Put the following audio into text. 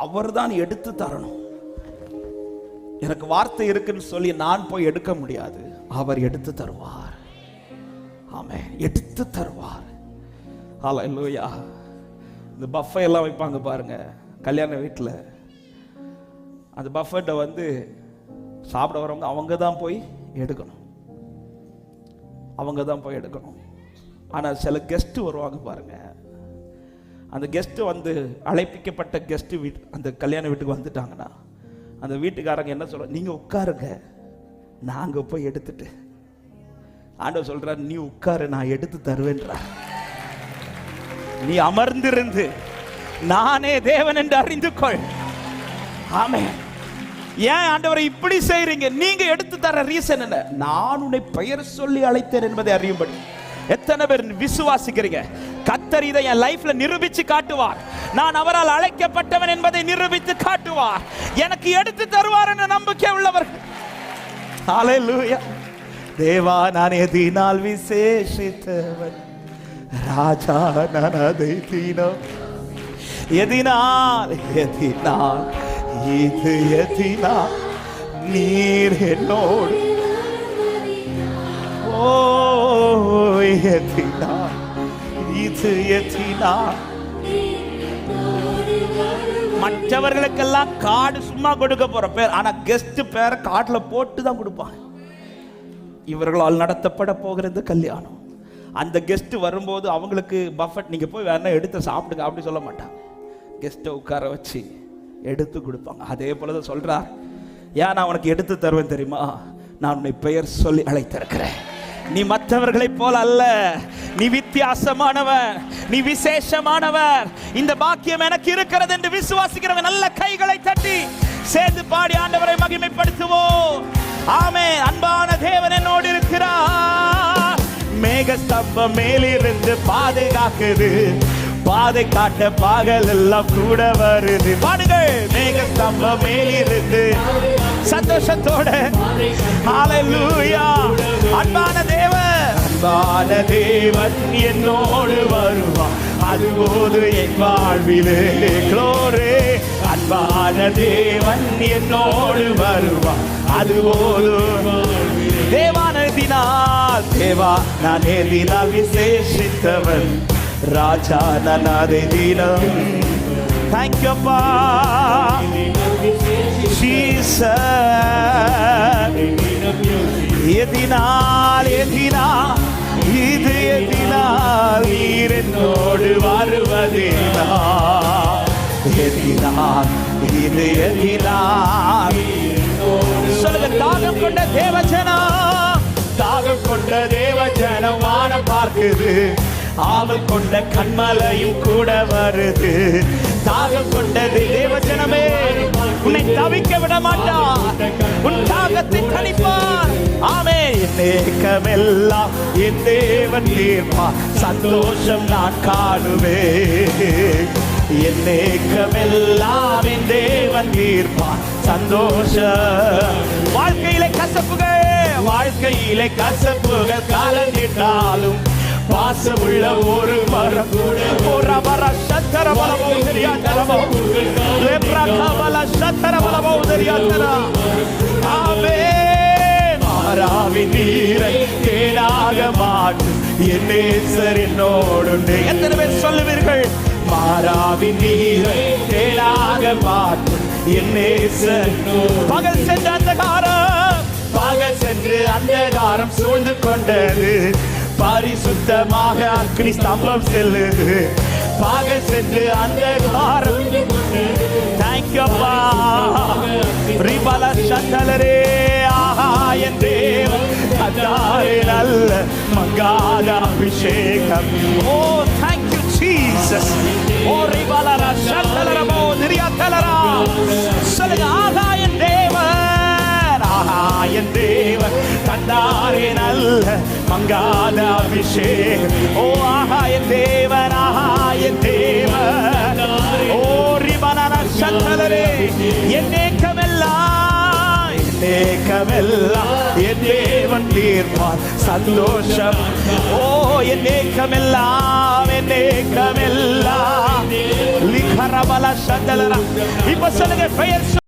அவர் தான் எடுத்து தரணும். எனக்கு வார்த்தை இருக்குன்னு சொல்லி நான் போய் எடுக்க முடியாது. அவர் எடுத்து தருவார். ஆமென், எடுத்து தருவார். ஹல்லேலூயா. இந்த பஃபே எல்லாம் வைப்பாங்க பாருங்க கல்யாண வீட்டில். அந்த பஃபெட்டை வந்து சாப்பிட வரவங்க அவங்க தான் போய் எடுக்கணும். அவங்க தான் போய் எடுக்கணும். ஆனால் சில கெஸ்ட்டு வருவாங்க பாருங்க. அந்த கெஸ்ட்டு வந்து அழைப்பிக்கப்பட்ட கெஸ்ட்டு அந்த கல்யாண வீட்டுக்கு வந்துட்டாங்கன்னா அந்த வீட்டுக்காரங்க என்ன சொல்ற, நீங்கள் உட்காருங்க, நாங்கள் போய் எடுத்துட்டு. ஆண்டவர் சொல்றார், நீ உட்காரு, நான் எடுத்து தருவேன்றா. நீ அமர்ந்திருந்து நானே தேவன் என்று அறிந்து கொள். ஆமென். ஏன் ஆண்டவரை இப்படி செய்றீங்க? நீங்க எடுத்து தர ரீசன் என்ன? நான் உன்னை பெயர் சொல்லி அழைத்தேன் என்பதை அறியும்படி. எத்தனை பேர் விசுவாசிக்கிறீங்க? கர்த்தர் இதை என் லைஃப்ல நிரூபிச்சு காட்டுவார். நான் அவரால் அழைக்கப்பட்டவன் என்பதை நிரூபித்து காட்டுவார். எனக்கு எடுத்து தருவார் என்ற நம்பிக்கை உள்ளவர்கள். ஹல்லேலூயா. தேவா, நான் எதினால் விசேஷித்தவன், ராஜா நான் அதை தீனம். எதினால் எதினால் இது எதினால் நீர் என்னோடு. ஓ எதினால் இது எதினால். மற்றவர்களுக்கெல்லாம் கார்டு சும்மா கொடுக்க போற பேர், ஆனா கெஸ்ட் பேரை கார்டுல போட்டு தான் கொடுப்பாங்க. இவர்களால் நடத்தப்பட போகிறது கல்யாணம். அந்த கெஸ்ட் வரும்போது அவங்களுக்கு பஃபெட், நீங்க போய் வேணா எடுத்து சாப்பிடுங்க அப்படி சொல்ல மாட்டாங்க. கெஸ்ட்டை உட்கார வச்சு எடுத்து கொடுப்பாங்க. அதே போலதான் சொல்றார், ஏன் நான் உனக்கு எடுத்து தருவேன் தெரியுமா? நான் உன்னை பெயர் சொல்லி அழைத்திருக்கிறேன். நீ மற்றவர்களை போல அல்ல, நீ வித்தியாசமானவர், நீ விசேஷமானவர். இந்த பாக்கியம் எனக்கு இருக்கிறது என்று விசுவாசிக்கிறவன் நல்ல கைகளை தட்டி சேர்ந்து பாடி ஆண்டவரை மகிமைப்படுத்துவோம். ஆமென். அன்பான தேவன் என்னோடு இருக்கிறார். மேக ஸ்தம்பம் மேலிருந்து பாதுகாக்குது, பாதை காட்ட பகல் எல்லாம் கூட வருது. பாடுங்கள். மேக ஸ்தம்பம் மேலிருந்து சந்தோஷத்தோட. ஹல்லேலூயா. அன்பான தேவன், அன்பான தேவன் என்னோடு வருவார், அதுபோது என் வாழ்விலே க்ளோரி. அன்பான தேவன் என்னோடு வருவார், அதுபோது தேவானதினால். தேவா, நான் எதினால் விசேஷித்தவன், ராஜா நான் அதை தினம். தேங்க்யூ அப்பா. எதினால் எதினால் இது எதினால் நீர் என்னோடு வருவதினா. எதினால் இது எதினால். சொல்லுங்க. தாகம் கொண்ட தேவஜனம், தாகம் கொண்ட தேவஜனம் வானம் பார்க்குது, ஆவல் கொண்ட கண்மலையும் கூட வருது. தாகம் கொண்ட தேவஜனமே, உன்னை தவிக்க விட மாட்டார், உன் தாகத்தை தணிப்பார். ஆமே. என் ஏக்கமெல்லாம் என் தேவன் தீர்ப்பார், சந்தோஷம் நான் காணுவேன். என் ஏக்கமெல்லாம் என் தேவன் தீர்ப்பார், சந்தோஷம். வாழ்க்கையிலே கசப்புகள், வாழ்க்கையிலே கசப்புகள் கலந்திட்டாலும் பாசமுள்ள ஒரு மரம் கூட ஒரு மர சத்தர பலமோ தெரியாதரமோ லெப்ரா கபல சத்தர பலமோ தெரியாதரா. ஆமென். மாறாவின் நீரை தேனாக மாற்றும் என் நேசர் என்னோடு. எத்தனை பேர் சொல்லுவீர்கள்? மாறாவின் நீரை தேனாக மாற்றும் என் நேசர். பகல் சென்ற அந்தகாரம், பகல் சென்று அந்தகாரம் சூழ்ந்து கொண்டது, பரிசுத்தமாக அக்னி ஸ்தம்பம் செல்லுது. பகல் சென்று அந்தகாரம். தேங்க்யூ அப்பா. ரிபல சந்தலரே. ஆஹா, என் தேவன் அதாரே நல்ல மங்காத அபிஷேகம். ஓ தேங்க்யூ ஜீசஸ். ஓ ரிபல சந்தலரமோ திரியாதலரா. சொல்லுங்க. ஆஹா, என் தேவன், ஆஹா என் தேவன் தந்தாரே நல்ல மங்காத அபிஷேகம். ஓ ஆஹா என் தேவன், ஆஹா என் தேவன். ஓ ரிபன சந்தலரே. என் ஏக்கமெல்லாம் என் ஏக்கமெல்லாம் என் தேவன் தீர்ப்பார். சந்தோஷம் என் ஏக்கமெல்லாம் லிகரபல சந்தலரா. இப்ப சொல்லுங்க பெயர்